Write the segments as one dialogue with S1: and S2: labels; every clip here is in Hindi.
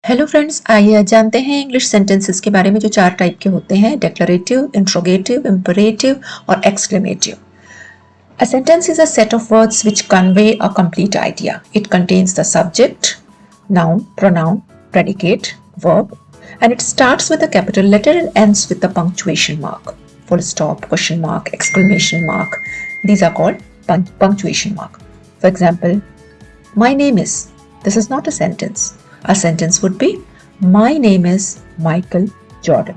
S1: हेलो फ्रेंड्स, आइए आज जानते हैं इंग्लिश सेंटेंसेस के बारे में जो 4 टाइप के होते हैं: डिक्लेरेटिव, इंट्रोगेटिव, इंपरेटिव और exclamative. A sentence is a set of words which convey a complete idea. It contains the subject, noun, pronoun, predicate, verb, and it starts with a capital letter and ends with a punctuation mark. Full stop, question mark, exclamation mark. These are called punctuation mark. For example, my name is. This is not a sentence. A sentence would be, my name is Michael Jordan.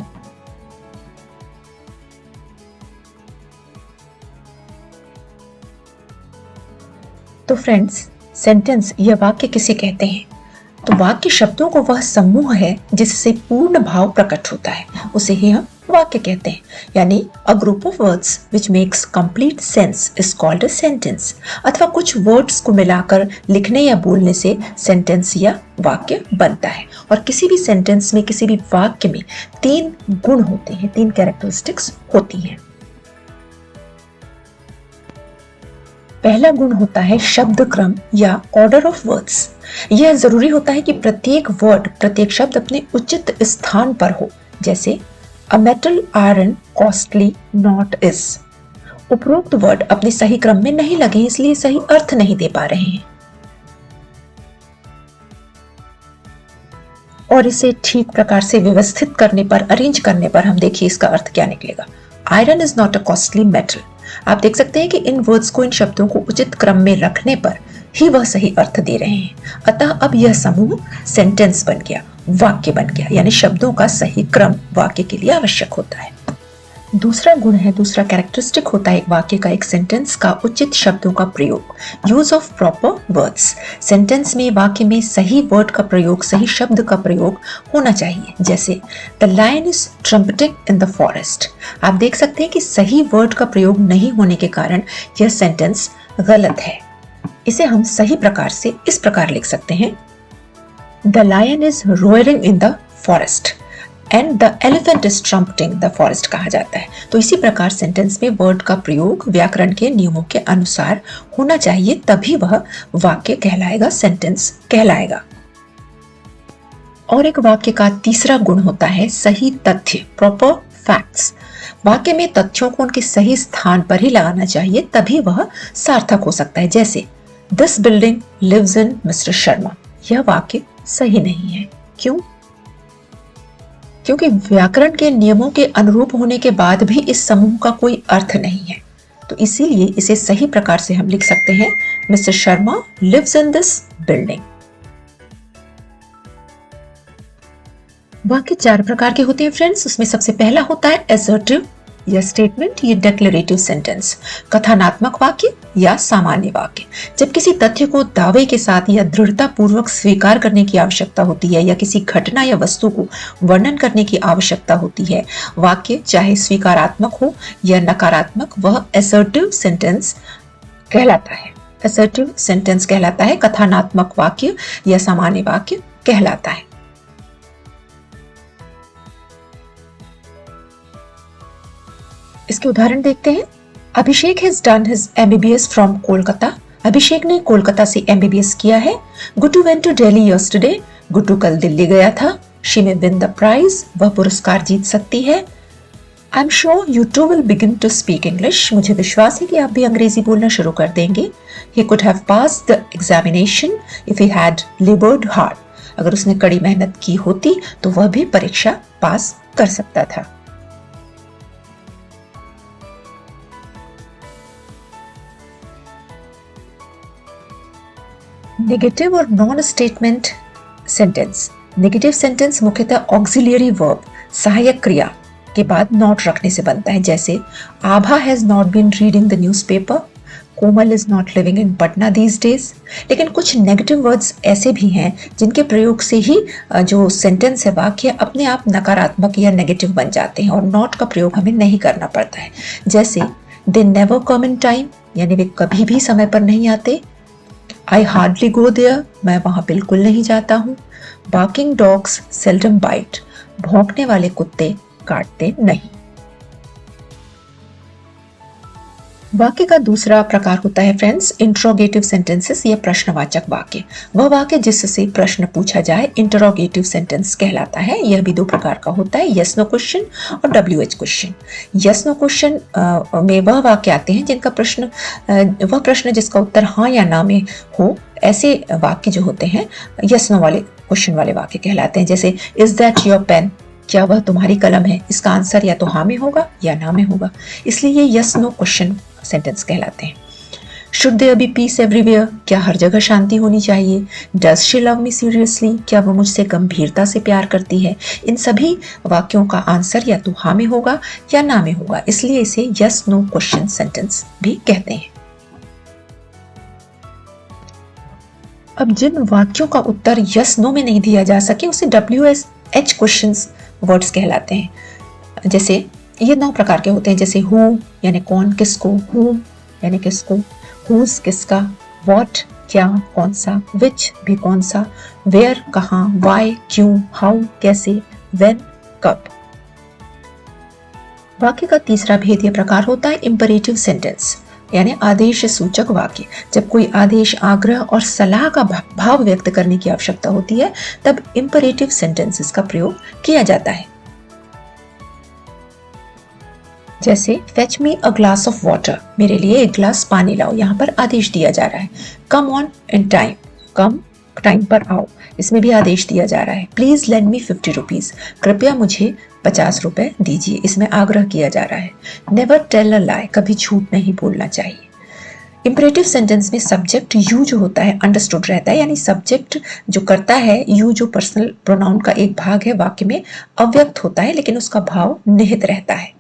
S1: तो फ्रेंड्स, सेंटेंस या वाक्य किसे कहते हैं? तो वाक्य शब्दों को वह समूह है जिससे पूर्ण भाव प्रकट होता है, उसे ही हम वाक्य कहते हैं। यानी a group of words which makes complete sense is called a sentence. अथवा कुछ वर्ड्स को मिलाकर लिखने या बोलने से सेंटेंस या वाक्य बनता है। और किसी भी सेंटेंस में, किसी भी वाक्य में 3 गुण होते हैं, 3 कैरेक्टरिस्टिक्स होती हैं। पहला गुण होता है शब्द क्रम या ऑर्डर ऑफ वर्ड्स। यह जरूरी होता है कि प्रत्येक वर्ड, प्रत्येक शब्द अपने उचित स्थान पर हो। जैसे a metal iron costly not is. उपरोक्त वर्ड अपने सही क्रम में नहीं लगे, इसलिए सही अर्थ नहीं दे पा रहे हैं। और इसे ठीक प्रकार से व्यवस्थित करने पर, अरेंज करने पर हम देखिए इसका अर्थ क्या निकलेगा। Iron is not a costly metal. आप देख सकते हैं कि इन वर्ड्स को, इन शब्दों को उचित क्रम में रखने पर ही वह सही अर्थ दे रहे हैं। अतः अब यह समूह सेंटेंस बन गया, वाक्य बन गया। यानी शब्दों का सही क्रम वाक्य के लिए आवश्यक होता है। दूसरा गुण है, दूसरा कैरेक्टरिस्टिक होता है एक वाक्य का, एक सेंटेंस का उचित शब्दों का प्रयोग, use of proper words. Sentence में, वाक्य में सही वर्ड का प्रयोग, सही शब्द का प्रयोग होना चाहिए। जैसे the lion is trumpeting in the forest. आप देख सकते हैं कि सही वर्ड का प्रयोग नहीं होने के कारण यह सेंटेंस गलत है। इसे हम सही प्रकार से इस प्रकार लिख सकते हैं, the lion is roaring in the forest and the elephant is trumpeting the forest कहा जाता है। तो इसी प्रकार सेंटेंस में वर्ड का प्रयोग व्याकरण के नियमों के अनुसार होना चाहिए, तभी वह वाक्य कहलाएगा, सेंटेंस कहलाएगा। और एक वाक्य का तीसरा गुण होता है सही तथ्य, प्रॉपर फैक्ट्स। वाक्य में तथ्यों को उनके सही स्थान पर ही लगाना चाहिए, तभी वह सार्थक हो सकता है। जैसे this building lives in mister Sharma. यह वाक्य सही नहीं है। क्यों? क्योंकि व्याकरण के नियमों के अनुरूप होने के बाद भी इस समूह का कोई अर्थ नहीं है। तो इसीलिए इसे सही प्रकार से हम लिख सकते हैं, mister Sharma lives in this building. वाक्य 4 प्रकार के होते हैं फ्रेंड्स। उसमें सबसे पहला होता है असर्टिव या स्टेटमेंट, ये डिक्लेरेटिव सेंटेंस, कथनात्मक वाक्य या सामान्य वाक्य। जब किसी तथ्य को दावे के साथ या दृढ़ता पूर्वक स्वीकार करने की आवश्यकता होती है, या किसी घटना या वस्तु को वर्णन करने की आवश्यकता होती है, वाक्य चाहे स्वीकारात्मक हो या नकारात्मक, वह असर्टिव सेंटेंस कहलाता है। असर्टिव सेंटेंस कहलाता है, कथनात्मक वाक्य या सामान्य वाक्य कहलाता है। इसके उदाहरण देखते हैं। Abhishek has done his MBBS from Kolkata. Abhishek ने कोलकाता से MBBS किया है। Guddu went to Delhi yesterday. Guddu कल दिल्ली गया था। She may win the prize. वह पुरस्कार जीत सकती है। I am sure you too will begin to speak English. मुझे विश्वास है कि आप भी अंग्रेजी बोलना शुरू कर देंगे। He could have passed the examination if he had laboured hard. अगर उसने कड़ी मेहनत की होती तो वह भी परीक्षा पास कर सकता था। नेगेटिव और non statement sentence. Negative sentence मुख्यतः ऑक्सिलियरी वर्ब, सहायक क्रिया के बाद नॉट रखने से बनता है। जैसे Abha has not been reading the newspaper. Komal is not living in Patna these days. लेकिन कुछ नेगेटिव वर्ड्स ऐसे भी हैं जिनके प्रयोग से ही जो सेंटेंस है, वाक्य अपने आप नकारात्मक या नेगेटिव बन जाते हैं और नॉट का प्रयोग हमें नहीं करना पड़ता है। जैसे they never come in time, यानी वे कभी भी समय पर नहीं आते। I hardly go there, मैं वहां बिल्कुल नहीं जाता हूँ। Barking dogs seldom bite, भौंकने वाले कुत्ते काटते नहीं। वाक्य का दूसरा प्रकार होता है फ्रेंड्स इंट्रोगेटिव सेंटेंसेस या प्रश्नवाचक वाक्य। वह वाक्य जिससे प्रश्न पूछा जाए इंटरोगेटिव सेंटेंस कहलाता है। यह भी दो प्रकार का होता है, यस नो क्वेश्चन और WH question. Yes no question में वह वाक्य आते हैं जिनका प्रश्न वह प्रश्न जिसका उत्तर हाँ या ना में हो, ऐसे वाक्य जो होते हैं यस नो वाले क्वेश्चन वाले वाक्य कहलाते हैं। जैसे इज दैट योर पेन, क्या वह तुम्हारी कलम है? इसका आंसर या तो हाँ में होगा या ना में होगा, इसलिए ये यस नो क्वेश्चन सेंटेंस कहलाते हैं। Should there be peace everywhere, क्या हर जगह शांति होनी चाहिए? Does she love me seriously, क्या वह मुझसे गंभीरता से प्यार करती है? इन सभी वाक्यों का आंसर या तो हाँ में होगा या ना में होगा, इसलिए इसे यस नो क्वेश्चन सेंटेंस भी कहते हैं। अब जिन वाक्यों का उत्तर यस नो में नहीं दिया जा सके उसे WH क्वेश्चंस वर्ड्स कहलाते हैं। जैसे ये 9 प्रकार के होते हैं, जैसे हु यानी कौन, किसको, हुम यानी किसको, हुज किसका, व्हाट क्या कौन सा, विच भी कौन सा, वेयर कहाँ, वाई क्यों, हाउ कैसे, व्हेन कब। वाक्य का तीसरा भेद या प्रकार होता है इंपरेटिव सेंटेंस यानी आदेश सूचक वाक्य। जब कोई आदेश, आग्रह और सलाह का भाव व्यक्त करने की आवश्यकता होती है तब इंपरेटिव सेंटेंसेस का प्रयोग किया जाता है। जैसे fetch me a glass of water, मेरे लिए एक ग्लास पानी लाओ। यहाँ पर आदेश दिया जा रहा है। Come on in time, come time पर आओ, इसमें भी आदेश दिया जा रहा है। प्लीज लेंड मी 50 रुपीज, कृपया मुझे 50 रुपए दीजिए, इसमें आग्रह किया जा रहा है। नेवर टेल अ लाई, कभी झूठ नहीं बोलना चाहिए। इंपरेटिव सेंटेंस में सब्जेक्ट यू जो होता है अंडरस्टूड रहता है, यानी सब्जेक्ट जो करता है, यू जो पर्सनल प्रोनाउन का एक भाग है वाक्य में अव्यक्त होता है लेकिन उसका भाव निहित रहता है।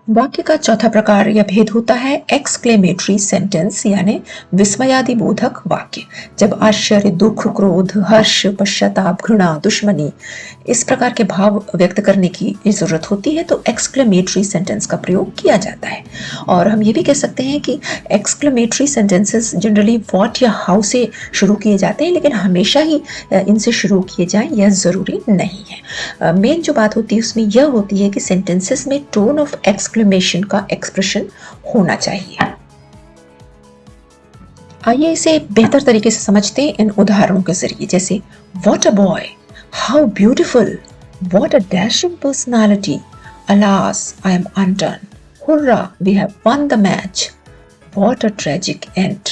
S1: वाक्य का चौथा प्रकार या भेद होता है एक्सक्लेमेटरी सेंटेंस यानी विस्मयादि बोधक वाक्य। जब आश्चर्य, दुख, क्रोध, हर्ष, पश्चाताप, घृणा, दुश्मनी इस प्रकार के भाव व्यक्त करने की जरूरत होती है तो एक्सक्लेमेटरी सेंटेंस का प्रयोग किया जाता है। और हम ये भी कह सकते हैं कि एक्सक्लेमेटरी सेंटेंसेस जनरली व्हाट या हाउ से शुरू किए जाते हैं, लेकिन हमेशा ही इनसे शुरू किए जाएं यह जरूरी नहीं है। मेन जो बात होती है उसमें यह होती है कि सेंटेंसेस में टोन ऑफ एक्सक्लेमेशन का एक्सप्रेशन होना चाहिए। आइए इसे बेहतर तरीके से समझते हैं इन उदाहरणों के जरिए। जैसे what a boy, how beautiful, what a dashing personality, alas I am undone, hurrah we have won the match, what a tragic and.